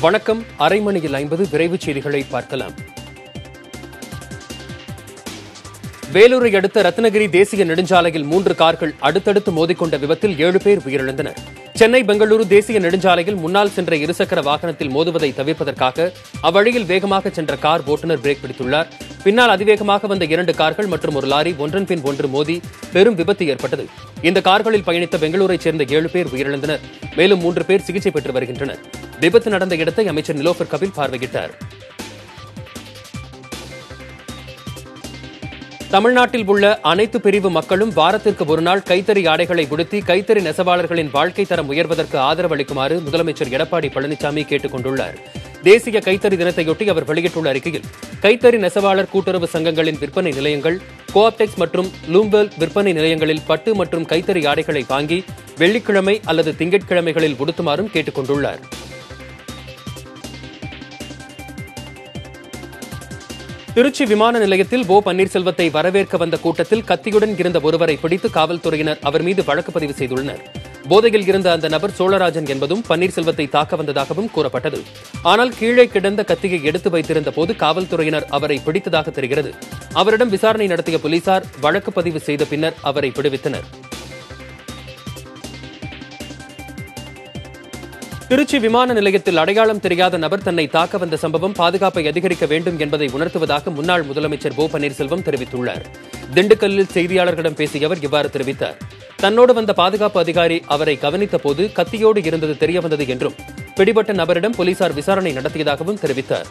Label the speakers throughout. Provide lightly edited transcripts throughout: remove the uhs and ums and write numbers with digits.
Speaker 1: வணக்கம். அரை மணியில் 50 விரைவுச் செய்திகளை பார்க்கலாம். வேலூரை அடுத்த ரத்னகிரி தேசிய நெடுஞ்சாலையில் 3 கார்கள் அடுத்தடுத்து மோதிக்கொண்ட விபத்தில் 7 பேர் உயிரிழந்தனர். சென்னை பெங்களூரு தேசிய நெடுஞ்சாலையில் முன்னால் சென்ற இருசக்கர வாகனத்தில் மோதுவதை தவிர்ப்பதற்காக அவ்வழியில் வேகமாக சென்ற கார் ஓட்டுநர் பிரேக் பிடித்துள்ளார். பின்னால் அதிவேகமாக வந்த 2 கார்கள் மற்றும் ஒரு லாரி ஒன்றன் பின் ஒன்று மோதி பெரும் விபத்து ஏற்பட்டது. இந்த கார்களில் பயணித்த பெங்களூரைச் சேர்ந்த 7 பேர் உயிரிழந்தனர். மேலும் 3 பேர் சிகிச்சை பெற்று வருகின்றனர். விபத்து நடந்த இடத்தை அமைச்சர் நிலோஃபர் கபில் பார்வையிட்டார். தமிழ்நாட்டில் உள்ள அனைத்து பிரிவு மக்களும் வாரத்திற்கு ஒருநாள் கைத்தறி ஆடைகளை உடுத்தி கைத்தறி நெசவாளர்களின் வாழ்க்கை தரம் உயர்வதற்கு ஆதரவு அளிக்குமாறு முதலமைச்சர் எடப்பாடி பழனிசாமி கேட்டுக் கொண்டுள்ளார். தேசிய கைத்தறி தினத்தையொட்டி அவர் வெளியிட்டுள்ள அறிக்கையில், கைத்தறி நெசவாளர் கூட்டுறவு சங்கங்களின் விற்பனை நிலையங்கள், கோஆப்டெக்ஸ் மற்றும் லூம்பெல் விற்பனை நிலையங்களில் பட்டு மற்றும் கைத்தறி ஆடைகளை வாங்கி வெள்ளிக்கிழமை அல்லது திங்கட்கிழமைகளில் உடுத்துமாறும் கேட்டுக் கொண்டுள்ளார். திருச்சி விமான நிலையத்தில் ஓ பன்னீர்செல்வத்தை வரவேற்க வந்த கூட்டத்தில் கத்தியுடன் இருந்த ஒருவரை பிடித்து காவல்துறையினர் அவர் மீது வழக்கு பதிவு செய்துள்ளனர். போதையில் இருந்த அந்த நபர் சோழராஜன் என்பதும் பன்னீர்செல்வத்தை தாக்க வந்ததாகவும் கூறப்பட்டது. ஆனால் கீழே கிடந்த கத்தியை எடுத்து வைத்திருந்த போது காவல்துறையினர் அவரை பிடித்ததாக தெரிகிறது. அவரிடம் விசாரணை நடத்திய போலீசார் வழக்கு பதிவு செய்த பின்னர் அவரை விடுவித்தனர். திருச்சி விமான நிலையத்தில் அடையாளம் தெரியாத நபர் தன்னை தாக்க வந்த சம்பவம் பாதுகாப்பை அதிகரிக்க வேண்டும் என்பதை உணர்த்துவதாக முன்னாள் முதலமைச்சர் ஓ பன்னீர்செல்வம் தெரிவித்துள்ளார். திண்டுக்கல்லில் செய்தியாளர்களிடம் பேசிய அவர் இவ்வாறு தெரிவித்தார். தன்னோடு வந்த பாதுகாப்பு அதிகாரி அவரை கவனித்த போது கத்தியோடு இருந்தது தெரியவந்தது என்றும் பிடிபட்ட நபரிடம் போலீசார் விசாரணை நடத்தியதாகவும் தெரிவித்தார்.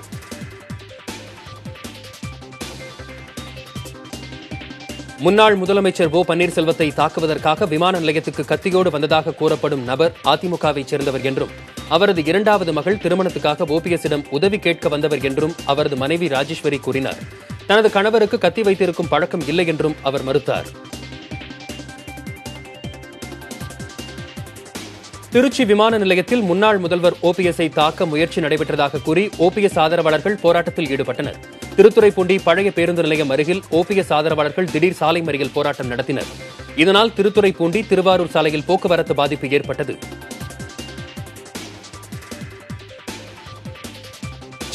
Speaker 1: முன்னாள் முதலமைச்சர் ஓ பன்னீர்செல்வத்தை தாக்குவதற்காக விமான நிலையத்துக்கு கத்தியோடு வந்ததாக கூறப்படும் நபர் அதிமுகவைச் சேர்ந்தவர் என்றும் அவரது 2வது மகள் திருமணத்துக்காக ஓபிஎஸ்ஸிடம் உதவி கேட்க வந்தவர் என்றும் அவரது மனைவி ராஜேஸ்வரி கூறினார். தனது கணவருக்கு கத்தி வைத்திருக்கும் பழக்கம் இல்லை என்றும் அவர் மறுத்தார். திருச்சி விமான நிலையத்தில் முன்னாள் முதல்வர் ஓபிஎஸ்ஐ தாக்க முயற்சி நடைபெற்றதாக கூறி ஓபிஎஸ் ஆதரவாளர்கள் போராட்டத்தில் ஈடுபட்டனர். திருத்துறைப்பூண்டி பழைய பேருந்து நிலையம் அருகில் ஓபிஎஸ் ஆதரவாளர்கள் திடீர் சாலை மறியல் போராட்டம் நடத்தினர். இதனால் திருத்துறைப்பூண்டி திருவாரூர் சாலையில் போக்குவரத்து பாதிப்பு ஏற்பட்டது.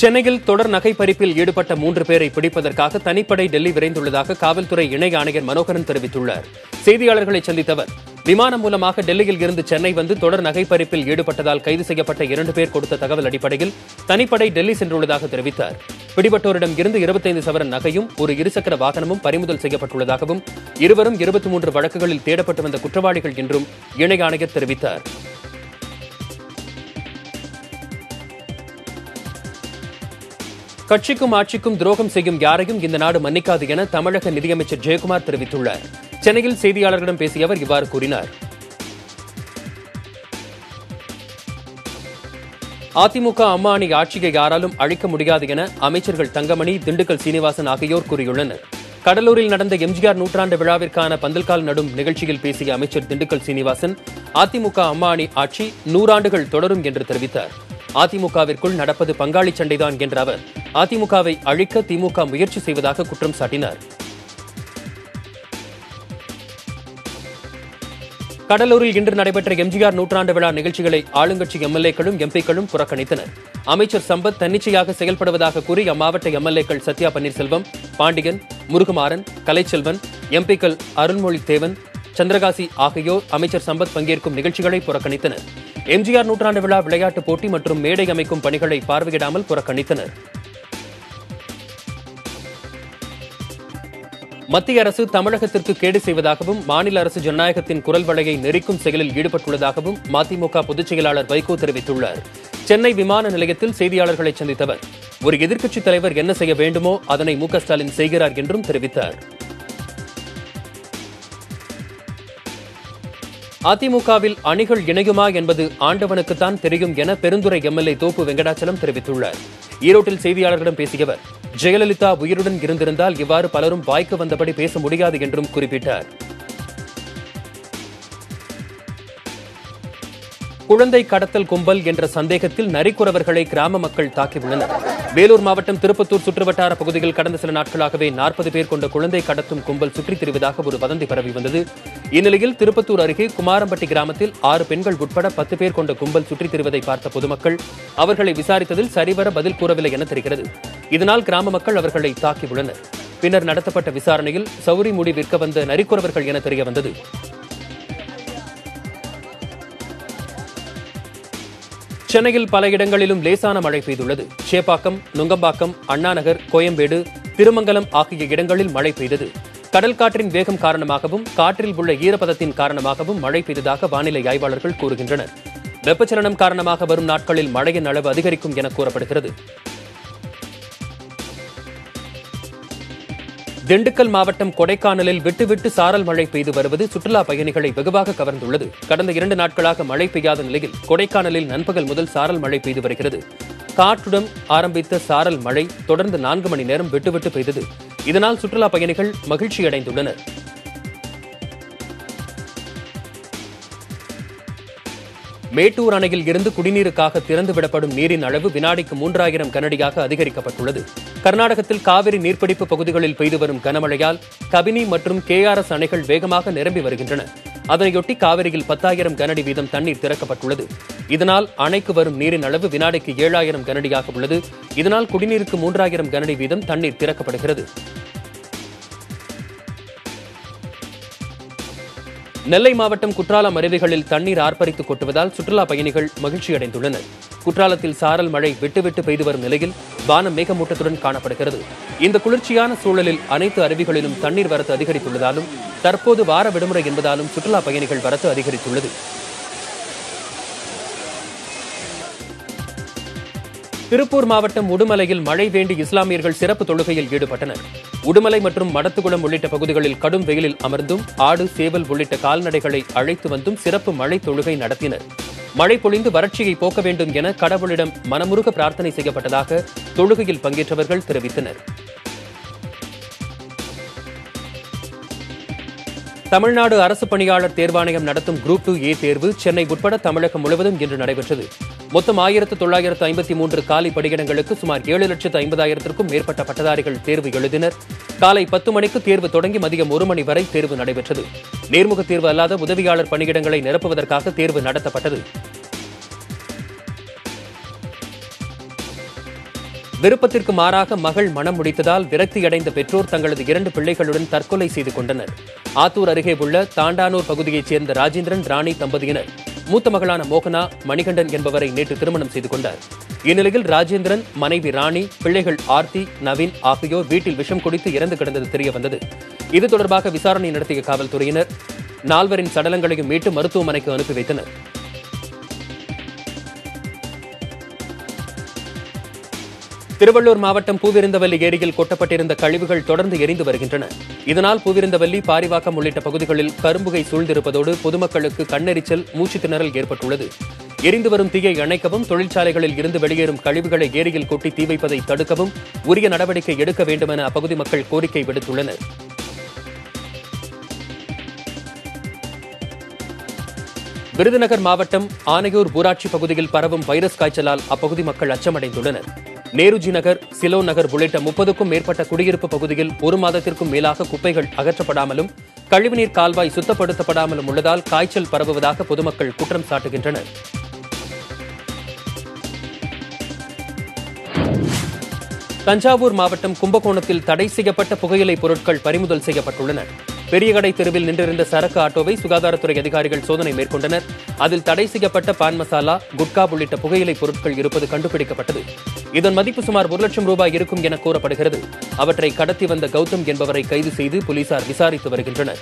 Speaker 1: சென்னையில் தொடர் நகை பறிப்பில் ஈடுபட்ட 3 பேரை பிடிப்பதற்காக தனிப்படை டெல்லி விரைந்துள்ளதாக காவல்துறை இணை ஆணையர் மனோகரன் தெரிவித்துள்ளார். செய்தியாளர்களை சந்தித்த அவர், விமானம் மூலமாக டெல்லியில் இருந்து சென்னை வந்து தொடர் நகை பறிப்பில் ஈடுபட்டதால் கைது செய்யப்பட்ட 2 பேர் கொடுத்த தகவல் அடிப்படையில் தனிப்படை டெல்லி சென்றுள்ளதாக தெரிவித்தார். பிடிபட்டோரிடம் இருந்து 25 சவரன் நகையும் ஒரு இருசக்கர வாகனமும் பறிமுதல் செய்யப்பட்டுள்ளதாகவும் இருவரும் 23 வழக்குகளில் தேடப்பட்டு வந்த குற்றவாளிகள் என்றும் இணை ஆணையர் தெரிவித்தார். கட்சிக்கும் ஆட்சிக்கும் துரோகம் செய்யும் யாரையும் இந்த நாடு மன்னிக்காது என தமிழக நிதியமைச்சர் ஜெயக்குமார் தெரிவித்துள்ளார். சென்னையில் செய்தியாளர்களிடம் பேசிய அவர் இவ்வாறு கூறினார். அதிமுக அம்மா அணி ஆட்சியை யாராலும் அழிக்க முடியாது என அமைச்சர்கள் தங்கமணி, திண்டுக்கல் சீனிவாசன் ஆகியோர் கூறியுள்ளனர். கடலூரில் நடந்த எம்ஜிஆர் நூற்றாண்டு விழாவிற்கான பந்தல்கால் நடும் நிகழ்ச்சியில் பேசிய அமைச்சர் திண்டுக்கல் சீனிவாசன், அதிமுக அம்மா அணி ஆட்சி 100 ஆண்டுகள் தொடரும் என்று தெரிவித்தார். அதிமுகவிற்குள் நடப்பது பங்காளி சண்டைதான் என்ற அவர், அதிமுகவை அழிக்க திமுக முயற்சி செய்வதாக குற்றம் சாட்டினார். கடலூரில் இன்று நடைபெற்ற எம்ஜிஆர் நூற்றாண்டு விழா நிகழ்ச்சிகளை ஆளுங்கட்சி எம்எல்ஏக்களும் எம்பிக்களும் புறக்கணித்தனர். அமைச்சர் சம்பத் தன்னிச்சையாக செயல்படுவதாக கூறி அம்மாவட்ட எம்எல்ஏக்கள் சத்யா பன்னீர்செல்வம், பாண்டியன், முருகுமாறன், கலைச்செல்வன், எம்பிக்கள் அருள்மொழி தேவன், சந்திரகாசி ஆகியோர் அமைச்சர் சம்பத் பங்கேற்கும் நிகழ்ச்சிகளை புறக்கணித்தனர். எம்ஜிஆர் நூற்றாண்டு விழா விளையாட்டுப் போட்டி மற்றும் மேடை அமைக்கும் பணிகளை பார்வையிடாமல் புறக்கணித்தனர். மத்திய அரசு தமிழகத்திற்கு கேடு செய்வதாகவும் மாநில அரசு ஜனநாயகத்தின் குரல் வளையை நெரிக்கும் செயலில் ஈடுபட்டுள்ளதாகவும் மதிமுக பொதுச் செயலாளர் வைகோ தெரிவித்துள்ளார். சென்னை விமான நிலையத்தில் செய்தியாளர்களை சந்தித்த அவர், ஒரு எதிர்க்கட்சித் தலைவர் என்ன செய்ய வேண்டுமோ அதனை மு.க. ஸ்டாலின் செய்கிறார் என்றும் தெரிவித்தார். அதிமுகவில் அணிகள் இணையுமா என்பது ஆண்டவனுக்குத்தான் தெரியும் என பெருந்துறை எம்எல்ஏ தோப்பு வெங்கடாச்சலம் தெரிவித்துள்ளார். ஈரோட்டில் செய்தியாளர்களிடம் பேசிய அவர், ஜெயலலிதா உயிருடன் இருந்திருந்தால் இவ்வாறு பலரும் வாய்க்கு வந்தபடி பேச முடியாது என்றும் குறிப்பிட்டார். குழந்தை கடத்தல் கும்பல் என்ற சந்தேகத்தில் நரிக்குறவர்களை கிராம மக்கள் தாக்கியுள்ளனர். வேலூர் மாவட்டம் திருப்பத்தூர் சுற்றுவட்டார பகுதியில் கடந்த சில நாட்களாகவே 40 பேர் கொண்ட குழந்தை கடத்தும் கும்பல் சுற்றித் திரிவதாக ஒரு வதந்தி பரவி வந்தது. இந்நிலையில் திருப்பத்தூர் அருகே குமாரம்பட்டி கிராமத்தில் 6 பெண்கள் உட்பட 10 பேர் கொண்ட கும்பல் சுற்றித் திரிவதை பார்த்த பொதுமக்கள் அவர்களை விசாரித்ததில் சரிவர பதில் கூறவில்லை என தெரிகிறது. இதனால் கிராம மக்கள் அவர்களை தாக்கியுள்ளனர். பின்னர் நடத்தப்பட்ட விசாரணையில் சௌரி முடி விற்க வந்த நரிக்குறவர்கள் என தெரியவந்தது. சென்னையில் பல இடங்களிலும் லேசான மழை பெய்துள்ளது. சேப்பாக்கம், நுங்கம்பாக்கம், அண்ணாநகர், கோயம்பேடு, திருமங்கலம் ஆகிய இடங்களில் மழை பெய்தது. கடல் காற்றின் வேகம் காரணமாகவும் காற்றில் உள்ள ஈரப்பதத்தின் காரணமாகவும் மழை பெய்ததாக வானிலை ஆய்வாளர்கள் கூறுகின்றனர். வெப்பச்சலனம் காரணமாக வரும் நாட்களில் மழையின் அளவு அதிகரிக்கும் என கூறப்படுகிறது. திண்டுக்கல் மாவட்டம் கொடைக்கானலில் விட்டுவிட்டு சாரல் மழை பெய்து வருவது சுற்றுலா பயணிகளை வெகுவாக கவர்ந்துள்ளது. கடந்த 2 நாட்களாக மழை பெய்யாத நிலையில் கொடைக்கானலில் நண்பகல் முதல் சாரல் மழை பெய்து வருகிறது. காற்றுடன் ஆரம்பித்த சாரல் மழை தொடர்ந்து 4 மணி நேரம் விட்டுவிட்டு பெய்தது. இதனால் சுற்றுலா பயணிகள் மகிழ்ச்சியடைந்துள்ளனர். மேட்டூர் அணையில் இருந்து குடிநீருக்காக திறந்துவிடப்படும் நீரின் அளவு வினாடிக்கு 3000 கனஅடியாக அதிகரிக்கப்பட்டுள்ளது. கர்நாடகத்தில் காவிரி நீர்பிடிப்பு பகுதிகளில் பெய்து வரும் கனமழையால் கபினி மற்றும் KRS அணைகள் வேகமாக நிரம்பி வருகின்றன. அதனையொட்டி காவிரியில் 10,000 கனஅடி வீதம் தண்ணீர் திறக்கப்பட்டுள்ளது. இதனால் அணைக்கு வரும் நீரின் அளவு வினாடிக்கு 7,000 கனஅடியாக உள்ளது. இதனால் குடிநீருக்கு 3,000 கனஅடி வீதம் தண்ணீர் திறக்கப்படுகிறது. நெல்லை மாவட்டம் குற்றாலம் அருவிகளில் தண்ணீர் ஆர்ப்பரித்து கொட்டுவதால் சுற்றுலா பயணிகள் மகிழ்ச்சியடைந்துள்ளனர். குற்றாலத்தில் சாரல் மழை விட்டுவிட்டு பெய்து வரும் நிலையில் வானம் மேகமூட்டத்துடன் காணப்படுகிறது. இந்த குளிர்ச்சியான சூழலில் அனைத்து அருவிகளிலும் தண்ணீர் வரத்து அதிகரித்துள்ளதாலும் தற்போது வார விடுமுறை என்பதாலும் சுற்றுலா பயணிகள் வரத்து அதிகரித்துள்ளது. திருப்பூர் மாவட்டம் உடுமலையில் மழை வேண்டி இஸ்லாமியர்கள் சிறப்பு தொழுகையில் ஈடுபட்டனர். உடுமலை மற்றும் மடத்துக்குளம் உள்ளிட்ட பகுதிகளில் கடும் வெயிலில் அமர்ந்தும் ஆடு, சேவல் உள்ளிட்ட கால்நடைகளை அழைத்து வந்தும் சிறப்பு மழை தொழுகை நடத்தினர். மழை பொழிந்து வறட்சியை போக்க வேண்டும் என கடவுளிடம் மனமுருக பிரார்த்தனை செய்யப்பட்டதாக தொழுகையில் பங்கேற்றவர்கள் தெரிவித்தனர். தமிழ்நாடு அரசு பணியாளர் தேர்வாணையம் நடத்தும் குரூப் 2A தேர்வு சென்னை உட்பட தமிழகம் முழுவதும் இன்று நடைபெற்றது. மொத்தம் 1953 காலி பணியிடங்களுக்கு சுமார் 7,50,000க்கும் மேற்பட்ட பட்டதாரிகள் தேர்வு எழுதினர். காலை 10 மணிக்கு தேர்வு தொடங்கி மதியம் 1 மணி வரை தேர்வு நடைபெற்றது. நேர்முக தேர்வு அல்லாத உதவியாளர் பணியிடங்களை நிரப்புவதற்காக தேர்வு நடத்தப்பட்டது. விருப்பத்திற்கு மாறாக மகள் மனம் முடித்ததால் விரக்தியடைந்த பெற்றோர் தங்களது 2 பிள்ளைகளுடன் தற்கொலை செய்து கொண்டனர். ஆத்தூர் அருகே உள்ள தாண்டானூர் பகுதியைச் சேர்ந்த ராஜேந்திரன், ராணி தம்பதியினர் மூத்த மகளான மோகனா, மணிகண்டன் என்பவரை நேற்று திருமணம் செய்து கொண்டார். இந்நிலையில் ராஜேந்திரன், மனைவி ராணி, பிள்ளைகள் ஆர்த்தி, நவீன் ஆகியோர் வீட்டில் விஷம் குடித்து இறந்து கிடந்தது தெரியவந்தது. இது தொடர்பாக விசாரணை நடத்திய காவல்துறையினர் 4வரின் சடலங்களையும் மீட்டு மருத்துவமனைக்கு அனுப்பி வைத்தனர். திருவள்ளூர் மாவட்டம் பூவிருந்தவல்லி ஏரியில் கொட்டப்பட்டிருந்த கழிவுகள் தொடர்ந்து எரிந்து வருகின்றன. இதனால் பூவிருந்தவல்லி, பாரிவாக்கம் உள்ளிட்ட பகுதிகளில் கரும்புகை சூழ்ந்திருப்பதோடு பொதுமக்களுக்கு கண்ணெரிச்சல், மூச்சுத் திணறல் ஏற்பட்டுள்ளது. எரிந்து வரும் தீயை அணைக்கவும், தொழிற்சாலைகளில் இருந்து வெளியேறும் கழிவுகளை ஏரியில் கொட்டி தீ வைப்பதை தடுக்கவும் உரிய நடவடிக்கை எடுக்க வேண்டும் என அப்பகுதி மக்கள் கோரிக்கை விடுத்துள்ளனர். விருதுநகர் மாவட்டம் ஆனையூர் ஊராட்சி பகுதியில் பரவும் வைரஸ் காய்ச்சலால் அப்பகுதி மக்கள் அச்சமடைந்துள்ளனர். நேருஜி நகர், சிலோ நகர் உள்ளிட்ட 30க்கும் மேற்பட்ட குடியிருப்பு பகுதியில் 1 மாதத்திற்கும் மேலாக குப்பைகள் அகற்றப்படாமலும் கழிவுநீர் கால்வாய் சுத்தப்படுத்தப்படாமலும் உள்ளதால் காய்ச்சல் பரவுவதாக பொதுமக்கள் குற்றம் சாட்டுகின்றனர். தஞ்சாவூர் மாவட்டம் கும்பகோணத்தில் தடை செய்யப்பட்ட புகையிலை பொருட்கள் பறிமுதல் செய்யப்பட்டுள்ளன. பெரியகடை தெருவில் நின்றிருந்த சரக்கு ஆட்டோவை சுகாதாரத்துறை அதிகாரிகள் சோதனை மேற்கொண்டனர். அதில் தடை செய்யப்பட்ட பான் மசாலா, குட்கா உள்ளிட்ட புகையிலை பொருட்கள் இருப்பது கண்டுபிடிக்கப்பட்டது. இதன் மதிப்பு சுமார் 1 லட்சம் ரூபாய் இருக்கும் என கூறப்படுகிறது. அவற்றை கடத்தி வந்த கௌதம் என்பவரை கைது செய்து போலீசார் விசாரித்து வருகின்றனர்.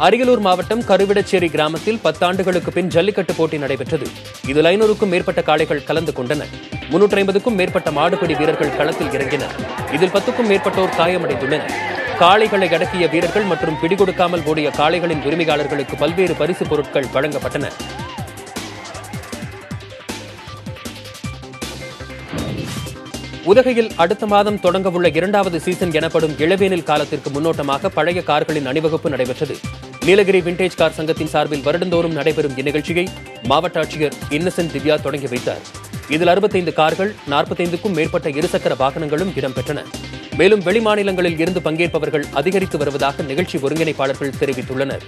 Speaker 1: அரியலூர் மாவட்டம் கருவிடச்சேரி கிராமத்தில் 10 ஆண்டுகளுக்கு பின் ஜல்லிக்கட்டு போட்டி நடைபெற்றது. இதில் 500க்கும் மேற்பட்ட காளைகள் கலந்து கொண்டன. 350க்கும் மேற்பட்ட மாடுபிடி வீரர்கள் களத்தில் இறங்கினர். இதில் 10க்கும் மேற்பட்டோர் காயமடைந்துள்ளனர். காளைகளை அடக்கிய வீரர்கள் மற்றும் பிடிகொடுக்காமல் ஓடிய காளைகளின் உரிமையாளர்களுக்கு பல்வேறு பரிசு பொருட்கள் வழங்கப்பட்டன. உதகையில் அடுத்த மாதம் தொடங்கவுள்ள 2வது சீசன் எனப்படும் இளவேனில் காலத்திற்கு முன்னோட்டமாக பழைய கார்களின் அணிவகுப்பு நடைபெற்றது. நீலகிரி விண்டேஜ் கார் சங்கத்தின் சார்பில் வருடந்தோறும் நடைபெறும் இந்நிகழ்ச்சியை மாவட்ட ஆட்சியர் இன்னசென்ட் திவ்யா தொடங்கி வைத்தார். இதில் 65 கார்கள், 45க்கும் மேற்பட்ட இருசக்கர வாகனங்களும் இடம்பெற்றன. மேலும் வெளிமாநிலங்களில் இருந்து பங்கேற்பவர்கள் அதிகரித்து வருவதாக நிகழ்ச்சி ஒருங்கிணைப்பாளர்கள் தெரிவித்துள்ளனர்.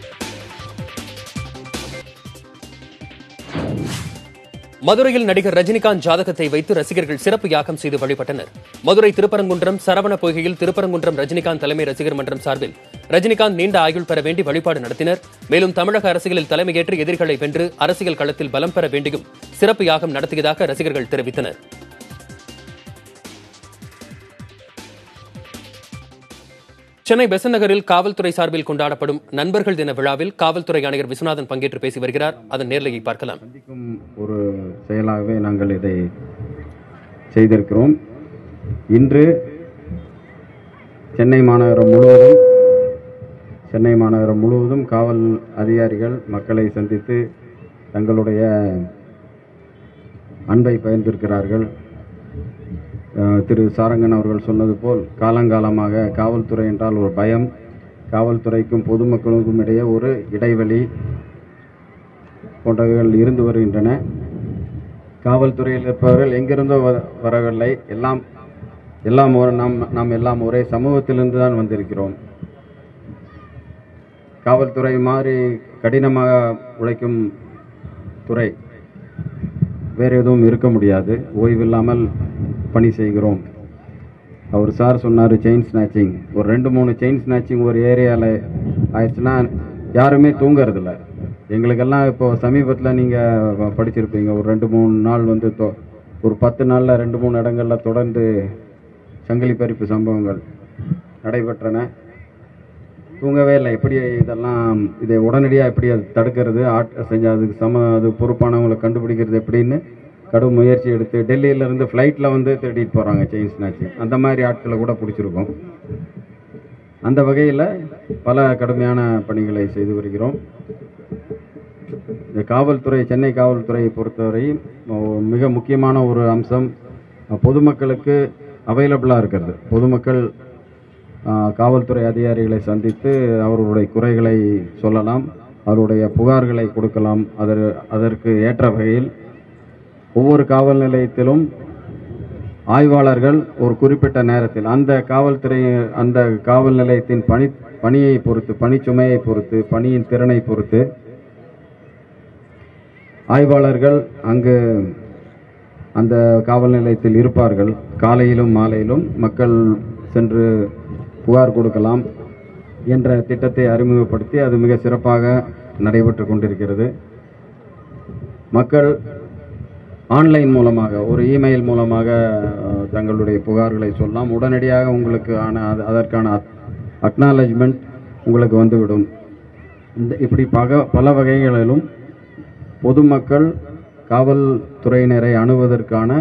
Speaker 1: மதுரையில் நடிகர் ரஜினிகாந்த் ஜாதகத்தை வைத்து ரசிகர்கள் சிறப்பு யாகம் செய்து வழிபட்டனர். மதுரை திருப்பரங்குன்றம் சரவண பொய்கையில் திருப்பரங்குன்றம் ரஜினிகாந்த் தலைமை ரசிகர் மன்றம் சார்பில் ரஜினிகாந்த் நீண்ட ஆயுள் பெற வேண்டி வழிபாடு நடத்தினர். மேலும் தமிழக அரசியலில் தலைமையேற்று எதிரிகளை வென்று அரசியல் களத்தில் பலம் பெற வேண்டியும் சிறப்பு யாகம் நடத்தியதாக ரசிகர்கள் தெரிவித்தனர். சென்னை பெசன்ட் நகரில் காவல்துறை சார்பில் கொண்டாடப்படும் நண்பர்கள் தின விழாவில் காவல்துறை ஆணையர் விஸ்வநாதன் பங்கேற்று பேசி வருகிறார். அதன் நேர்லையை பார்க்கலாம்.
Speaker 2: ஒரு செயலாகவே நாங்கள் இதை செய்திருக்கிறோம். இன்று சென்னை மாநகரம் முழுவதும் காவல் அதிகாரிகள் மக்களை சந்தித்து தங்களுடைய அன்பை பகிர்ந்திருக்கிறார்கள். திரு சாரங்கன் அவர்கள் சொன்னது போல் காலங்காலமாக காவல்துறை என்றால் ஒரு பயம், காவல்துறைக்கும் பொதுமக்களுக்கும் இடையே ஒரு இடைவெளி போன்றவைகள் இருந்து வருகின்றன. காவல்துறையில் இருப்பவர்கள் எங்கிருந்தோ வரவில்லை, நாம் ஒரே சமூகத்திலிருந்து தான் வந்திருக்கிறோம். காவல்துறை மாதிரி கடினமாக உழைக்கும் துறை வேறு எதுவும் இருக்க முடியாது. ஓய்வில்லாமல் பணி செய்கிறோம். அவர் சார் சொன்னார் செயின் ஸ்நாச்சிங், ஒரு 2-3 செயின் ஸ்நாச்சிங் ஒரு ஏரியாவில் ஆயிடுச்சுன்னா யாருமே தூங்கிறதில்ல. எங்களுக்கெல்லாம் இப்போ சமீபத்தில் நீங்கள் படிச்சிருப்பீங்க, ஒரு 2-3 நாள் வந்து ஒரு 10 நாளில் 2-3 இடங்களில் தொடர்ந்து சங்கிலி பறிப்பு சம்பவங்கள் நடைபெற்றன. தூங்கவே இல்லை. எப்படி இதை உடனடியாக எப்படி அது தடுக்கிறது, அதுக்கு பொறுப்பானவங்களை கண்டுபிடிக்கிறது எப்படின்னு கடும் முயற்சி எடுத்து டெல்லியிலேருந்து ஃப்ளைட்டில் வந்து தேடிட்டு போகிறாங்க செயின் ஸ்நாச்சிங். அந்த மாதிரி ஆட்களை கூட பிடிச்சிருக்கோம். அந்த வகையில் பல கடுமையான பணிகளை செய்து வருகிறோம். இந்த காவல்துறை, சென்னை காவல்துறையை பொறுத்தவரை மிக முக்கியமான ஒரு அம்சம் பொதுமக்களுக்கு அவைலபிளாக இருக்கிறது. பொதுமக்கள் காவல்துறை அதிகாரிகளை சந்தித்து அவர்களுடைய குறைகளை சொல்லலாம், அவருடைய புகார்களை கொடுக்கலாம். அதற்கு ஏற்ற வகையில் ஒவ்வொரு காவல் நிலையத்திலும் ஆய்வாளர்கள் ஒரு குறிப்பிட்ட நேரத்தில் அந்த காவல் நிலையத்தின் பணியை பொறுத்து, பணிச்சுமையை பொறுத்து, பணியின் திறனை பொறுத்து ஆய்வாளர்கள் அங்கு அந்த காவல் நிலையத்தில் இருப்பார்கள். காலையிலும் மாலையிலும் மக்கள் சென்று புகார் கொடுக்கலாம் என்ற திட்டத்தை அறிமுகப்படுத்தி அது மிக சிறப்பாக நடைபெற்று கொண்டிருக்கிறது. மக்கள் ஆன்லைன் மூலமாக, ஒரு இமெயில் மூலமாக தங்களுடைய புகார்களை சொல்லலாம். உடனடியாக உங்களுக்கு அதற்கான அக்னாலஜ்மெண்ட் உங்களுக்கு வந்துவிடும். இப்படி பல வகைகளிலும் பொதுமக்கள் காவல்துறையினரை அணுவதற்கான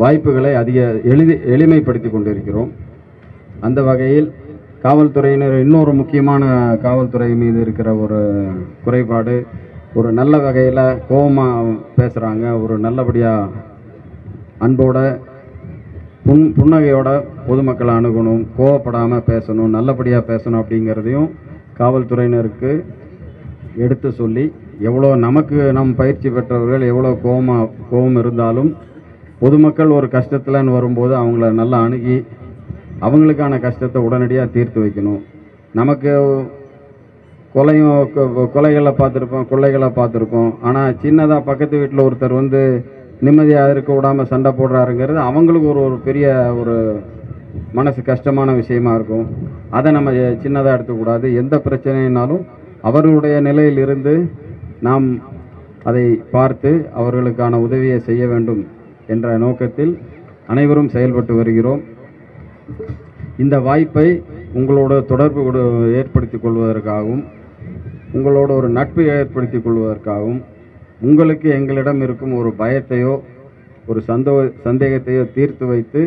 Speaker 2: வாய்ப்புகளை எளிமைப்படுத்தி கொண்டிருக்கிறோம். அந்த வகையில் காவல்துறையினர் இன்னொரு முக்கியமான காவல்துறை மீது இருக்கிற ஒரு குறைபாடு, ஒரு நல்ல வகையில் கோபமாக பேசுகிறாங்க, ஒரு நல்லபடியாக அன்போட புன்னகையோட பொதுமக்களை அணுகணும், கோவப்படாமல் பேசணும், நல்லபடியாக பேசணும் அப்படிங்கிறதையும் காவல்துறையினருக்கு எடுத்து சொல்லி, எவ்வளோ நம் பயிற்சி பெற்றவர்கள் எவ்வளோ கோபம் இருந்தாலும் பொதுமக்கள் ஒரு கஷ்டத்தில்னு வரும்போது அவங்கள நல்லா அணுகி அவங்களுக்கான கஷ்டத்தை உடனடியாக தீர்த்து வைக்கணும். நமக்கு கொலைகளை பார்த்துருப்போம், கொள்ளைகளை பார்த்துருப்போம். ஆனால் சின்னதாக பக்கத்து வீட்டில் ஒருத்தர் வந்து நிம்மதியாக இருக்க விடாமல் சண்டை போடுறாருங்கிறது அவங்களுக்கு ஒரு பெரிய ஒரு மனசு கஷ்டமான விஷயமா இருக்கும். அதை நம்ம சின்னதாக எடுத்துக்கூடாது. எந்த பிரச்சனைனாலும் அவர்களுடைய நிலையில் இருந்து நாம் அதை பார்த்து அவர்களுக்கான உதவியை செய்ய வேண்டும் என்ற நோக்கத்தில் அனைவரும் செயல்பட்டு வருகிறோம். இந்த வாய்ப்பை உங்களோட தொடர்பு ஏற்படுத்திக் கொள்வதற்காகவும், உங்களோட ஒரு நட்பு ஏற்படுத்திக் கொள்வதற்காகவும், உங்களுக்கு எங்களிடம் இருக்கும் ஒரு பயத்தையோ ஒரு சந்தேகத்தையோ தீர்த்து வைத்து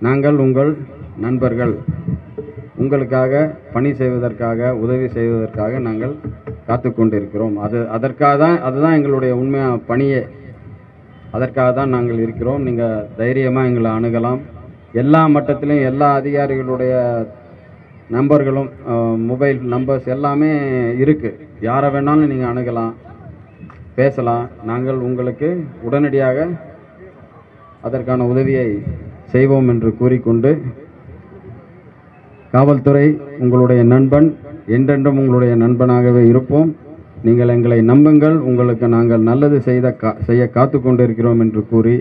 Speaker 2: நாங்கள் உங்கள் நண்பர்கள், உங்களுக்காக பணி செய்வதற்காக, உதவி செய்வதற்காக நாங்கள் காத்து கொண்டிருக்கிறோம். அதுதான் எங்களுடைய உண்மையான பணியே. அதற்காக தான் நாங்கள் இருக்கிறோம். நீங்கள் தைரியமாக எங்களை அணுகலாம். எல்லா மட்டத்திலையும் எல்லா அதிகாரிகளுடைய நம்பர்களும் மொபைல் நம்பர்ஸ் எல்லாமே இருக்குது. யாரை வேணாலும் நீங்கள் அணுகலாம், பேசலாம். நாங்கள் உங்களுக்கு உடனடியாக அதற்கான உதவியை செய்வோம் என்று கூறிக்கொண்டு, காவல்துறை உங்களுடைய நண்பன், என்றென்றும் உங்களுடைய நண்பனாகவே இருப்போம். நீங்கள் எங்களை நம்புங்கள், உங்களுக்கு நாங்கள் நல்லது செய்ய காத்து கொண்டிருக்கிறோம் என்று கூறி,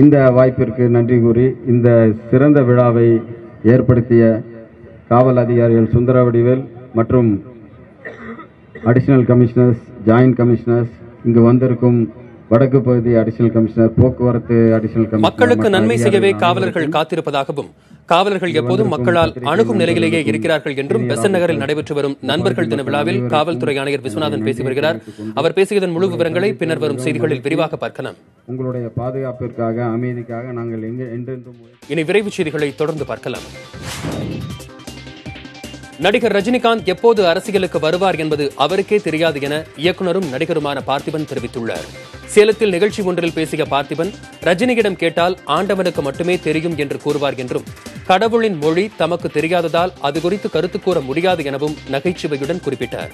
Speaker 2: இந்த வாய்ப்பிற்கு நன்றி கூறி இந்த சிறந்த விழாவை ஏற்படுத்திய காவல் அதிகாரிகள் சுந்தரவடிவேல் மற்றும் அடிஷனல் கமிஷனர்ஸ், ஜாயின்ட் கமிஷனர்ஸ், இங்கு வந்திருக்கும் வடக்கு பகுதி அடிஷனல் கமிஷனர், போக்குவரத்து அடிஷனல் கமிஷனர்,
Speaker 1: மக்களுக்கு நன்மை செய்யவே காவலர்கள் காத்திருப்பதாகவும், காவலர்கள் எப்போதும் மக்களால் அணுகும் நிலையிலேயே இருக்கிறார்கள் என்றும் பெசன்ட் நகரில் நடைபெற்று வரும் நண்பர்கள் தின விழாவில் காவல்துறை ஆணையர் விஸ்வநாதன் பேசி வருகிறார். அவர் பேசியதன் முழு விவரங்களை பின்னர் வரும் செய்திகளில் விரிவாக பார்க்கலாம்.
Speaker 2: உங்களுடைய பாதுகாப்பிற்காக, அமைதிக்காக நாங்கள் என்றென்றும்.
Speaker 1: இனி விரைவு செய்திகளை தொடர்ந்து பார்க்கலாம். நடிகர் ரஜினிகாந்த் எப்போது அரசியலுக்கு வருவார் என்பது அவருக்கே தெரியாது என இயக்குநரும் நடிகருமான பார்த்திபன் தெரிவித்துள்ளார். சேலத்தில் நிகழ்ச்சி ஒன்றில் பேசிய பார்த்திபன், ரஜினியிடம் கேட்டால் ஆண்டவனுக்கு மட்டுமே தெரியும் என்று கூறுவார் என்றும், கடவுளின் மொழி தமக்கு தெரியாததால் அது குறித்து கருத்து கூற முடியாது எனவும் நகைச்சுவையுடன் குறிப்பிட்டார்.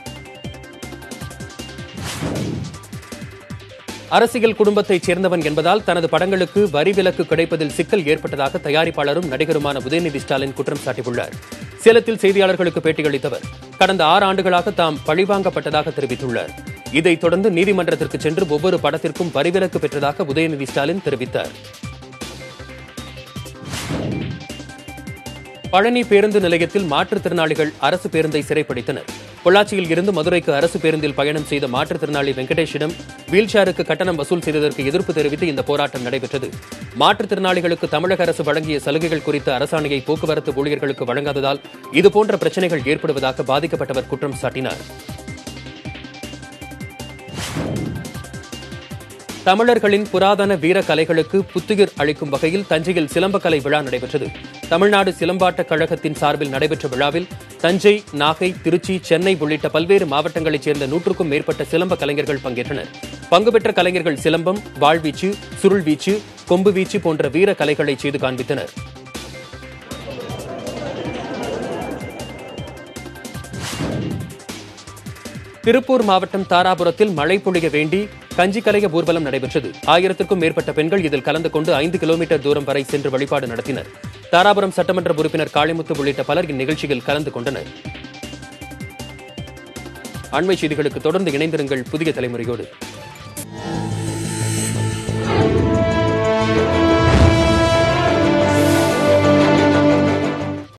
Speaker 1: அரசியல் குடும்பத்தைச் சேர்ந்தவன் என்பதால் தனது படங்களுக்கு வரி விலக்கு கிடைப்பதில் சிக்கல் ஏற்பட்டதாக தயாரிப்பாளரும் நடிகருமான உதயநிதி ஸ்டாலின் குற்றம் சாட்டியுள்ளார். சேலத்தில் செய்தியாளர்களுக்கு பேட்டியளித்தவர், கடந்த 6 ஆண்டுகளாக தாம் பழிவாங்கப்பட்டதாக தெரிவித்துள்ளார். இதைத் தொடர்ந்து நீதிமன்றத்திற்கு சென்று ஒவ்வொரு படத்திற்கும் வரி விலக்கு பெற்றதாக உதயநிதி ஸ்டாலின் தெரிவித்தார். பழனி பேருந்து நிலையத்தில் மாற்றுத்திறனாளிகள் அரசு பேருந்தை சிறைப்பிடித்தனர். பொள்ளாச்சியில் இருந்து மதுரைக்கு அரசு பேருந்தில் பயணம் செய்த மாற்றுத்திறனாளி வெங்கடேஷிடம் வீல் சேருக்கு கட்டணம் வசூல் செய்ததற்கு எதிர்ப்பு தெரிவித்து இந்த போராட்டம் நடைபெற்றது. மாற்றுத்திறனாளிகளுக்கு தமிழக அரசு வழங்கிய சலுகைகள் குறித்த அரசாணையை போக்குவரத்து ஊழியர்களுக்கு வழங்காததால் இதுபோன்ற பிரச்சினைகள் ஏற்படுவதாக பாதிக்கப்பட்டவர் குற்றம் சாட்டினார். தமிழர்களின் புராதன வீர கலைகளுக்கு புத்துயிர் அளிக்கும் வகையில் தஞ்சையில் சிலம்பக்கலை விழா நடைபெற்றது. தமிழ்நாடு சிலம்பாட்டக் கழகத்தின் சார்பில் நடைபெற்ற விழாவில் தஞ்சை, நாகை, திருச்சி, சென்னை உள்ளிட்ட பல்வேறு மாவட்டங்களைச் சேர்ந்த 100க்கும் மேற்பட்ட சிலம்ப கலைஞர்கள் பங்கேற்றனர். பங்குபெற்ற கலைஞர்கள் சிலம்பம், வாழ்வீச்சு, சுருள்வீச்சு, கொம்பு வீச்சு போன்ற வீர கலைகளை செய்து காண்பித்தனர். திருப்பூர் மாவட்டம் தாராபுரத்தில் மழை பொழிய வேண்டி கஞ்சிக்கலைய ஊர்வலம் நடைபெற்றது. 1000க்கும் மேற்பட்ட பெண்கள் இதில் கலந்து கொண்டு 5 கிலோமீட்டர் தூரம் வரை சென்று வழிபாடு நடத்தினர். தாராபுரம் சட்டமன்ற உறுப்பினர் காளிமுத்து உள்ளிட்ட பலர் இந்நிகழ்ச்சியில் கலந்து கொண்டனர். அண்மை செய்திகளுக்கு தொடர்ந்து இணைந்திருங்கள் புதிய தலைமுறையோடு.